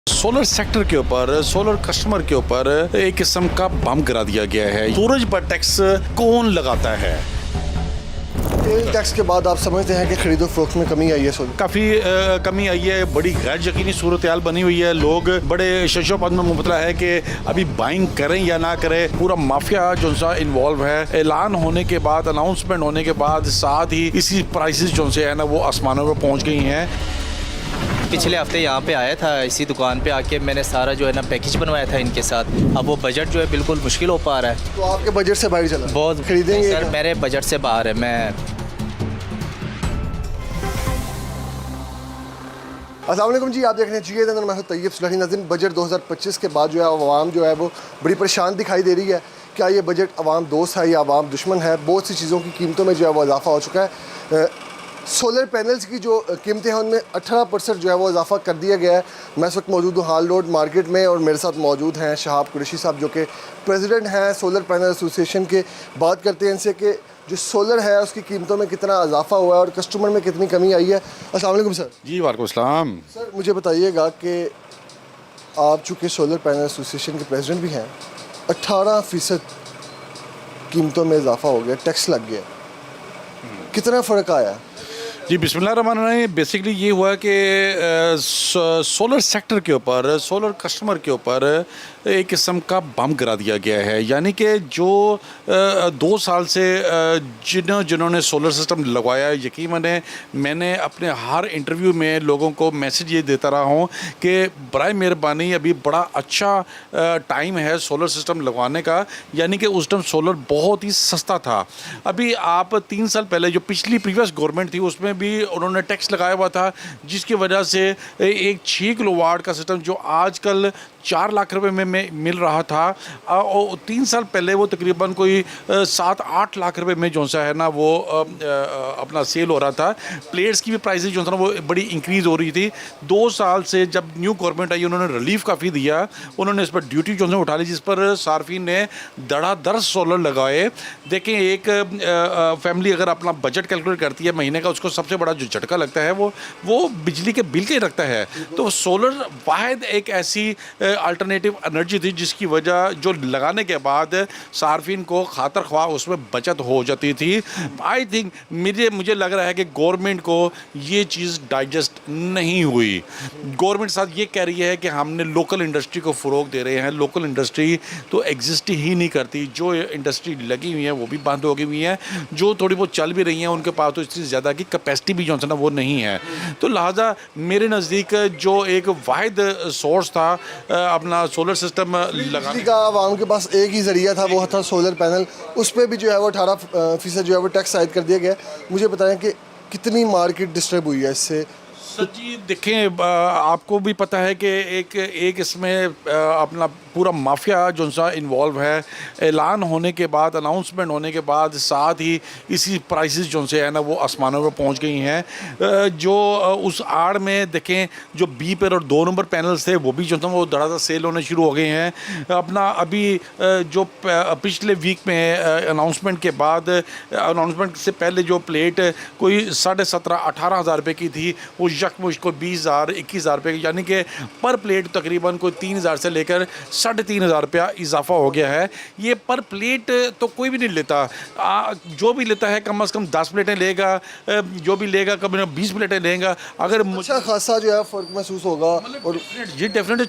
Solar sector के ऊपर, solar customer के ऊपर एक किस्म का बम गिरा दिया गया है। सूरज पर टैक्स कौन लगाता है? तेल टैक्स के बाद आप समझते हैं कि खरीदो फरोख्त में कमी आई है। सोलर काफ़ी कमी आई है। बड़ी गैर यकीनी सूरत हाल बनी हुई है। लोग बड़े शशोपन में मुबतला है कि अभी बाइंग करें या ना करें। पूरा माफिया जो सा इन्वॉल्व है। ऐलान होने के बाद, अनाउंसमेंट होने के बाद साथ ही इसी प्राइसेस जो से है ना वो आसमानों पर पहुंच गई हैं। पिछले हफ्ते यहाँ पे आया था, इसी दुकान पे आके मैंने सारा जो है ना पैकेज बनवाया था इनके साथ। अब वो बजट जो है बिल्कुल मुश्किल हो पा रहा है। तो आपके बजट से बाहर चला बहुत खरीदेंगे सर, मेरे बजट से बाहर है। मैं अस्सलाम वालेकुम जी, आप देख रहे हैं जी मैं हूं तैयब सुलही। नाज़रीन, बजट 2025 के बाद जो है आवाम जो है वो बड़ी परेशान दिखाई दे रही है। क्या ये बजट आवाम दोस्त है या आवाम दुश्मन है? बहुत सी चीज़ों की कीमतों में जो है वो इजाफा हो चुका है। सोलर पैनल्स की जो कीमतें हैं उनमें 18% जो है वो इजाफा कर दिया गया है। मैं इस वक्त मौजूद हूँ हाल रोड मार्केट में और मेरे साथ मौजूद हैं शहाब कुरैशी साहब जो कि प्रेसिडेंट हैं सोलर पैनल एसोसिएशन के। बात करते हैं इनसे कि जो सोलर है उसकी कीमतों में कितना इजाफा हुआ है और कस्टमर में कितनी कमी आई है। अस्सलाम वालेकुम सर। जी वालेकुम सलाम। सर मुझे बताइएगा कि आप चूँकि सोलर पैनल एसोसिएशन के प्रेसिडेंट भी हैं, 18% कीमतों में इजाफा हो गया, टैक्स लग गया, कितना फ़र्क आया? जी बिस्मिल्लाहिर्रहमानिर्रहीम। बेसिकली ये हुआ कि सोलर सेक्टर के ऊपर, सोलर कस्टमर के ऊपर एक किस्म का बम गिरा दिया गया है। यानी कि जो 2 साल से जिन्होंने सोलर सिस्टम लगवाया, यकीन माने मैंने अपने हर इंटरव्यू में लोगों को मैसेज ये देता रहा हूँ कि बराए मेहरबानी अभी बड़ा अच्छा टाइम है सोलर सिस्टम लगवाने का। यानी कि उस टाइम सोलर बहुत ही सस्ता था। अभी आप 3 साल पहले जो पिछली प्रीवियस गवर्नमेंट थी उसमें भी उन्होंने टैक्स लगाया हुआ था, जिसकी वजह से एक 6 किलोवाट का सिस्टम जो आजकल 4 लाख रुपए में मिल रहा था, और 3 साल पहले वो तकरीबन कोई 7-8 लाख रुपए में जो सा है ना वो अपना सेल हो रहा था। प्लेट्स की भी प्राइसेस जो था ना वो बड़ी इंक्रीज़ हो रही थी। 2 साल से जब न्यू गवर्नमेंट आई उन्होंने रिलीफ काफ़ी दिया। उन्होंने इस पर ड्यूटी जो है उठा ली, जिस पर सार्फिन ने धड़ाधड़ सोलर लगाए। देखें, एक फैमिली अगर अपना बजट कैलकुलेट करती है महीने का, उसको सबसे बड़ा जो झटका लगता है वो बिजली के बिल के रखता है। तो सोलर वाहिद एक ऐसी अल्टरनेटिव एनर्जी थी जिसकी वजह जो लगाने के बाद सार्फिन को खातर ख्वाह उसमें बचत हो जाती थी। आई थिंक मुझे लग रहा है कि गवर्नमेंट को ये चीज़ डाइजेस्ट नहीं हुई। गवर्नमेंट साथ ये कह रही है कि हमने लोकल इंडस्ट्री को फ़रोग दे रहे हैं। लोकल इंडस्ट्री तो एग्जिस्ट ही नहीं करती। जो इंडस्ट्री लगी हुई है वो भी बंद हो गई हुई हैं। जो थोड़ी बहुत चल भी रही हैं उनके पास तो इससे ज़्यादा की कैपेसिटी भी जो है ना वो नहीं है। तो लिहाजा मेरे नज़दीक जो एक वाहिद सोर्स था अपना सोलर सिस्टम लगाने का, आवाम के पास एक ही ज़रिया था, वो था सोलर पैनल। उस पर भी जो है वो 18% जो है वो टैक्स आयद कर दिया गया। मुझे बताएं कि कितनी मार्केट डिस्टर्ब हुई है इससे। सर जी देखें, आपको भी पता है कि एक इसमें अपना पूरा माफिया जो सा इन्वॉल्व है। ऐलान होने के बाद, अनाउंसमेंट होने के बाद साथ ही इसी प्राइसेस जो से है ना वो आसमानों पर पहुंच गई हैं। जो उस आड़ में देखें जो बी पर और 2 नंबर पैनल्स थे वो भी जो था वो धड़ाधड़ सेल होने शुरू हो गए हैं। अपना अभी जो पिछले वीक में अनाउंसमेंट के बाद, अनाउंसमेंट से पहले जो प्लेट कोई 17,500-18 हज़ार रुपये की थी वो यकमुश्त को 20,000-21,000 रुपये, यानी कि पर प्लेट तकरीबन कोई 3,000 से लेकर 3,500 रुपया इजाफा हो गया है। ये पर प्लेट तो कोई भी नहीं लेता। जो भी लेता है कम से कम 10 प्लेटें लेगा, जो भी लेगा कभी 20 प्लेटें लेगा। अगर अच्छा खासा जो है फ़र्क महसूस होगा। और ये डेफिनेटली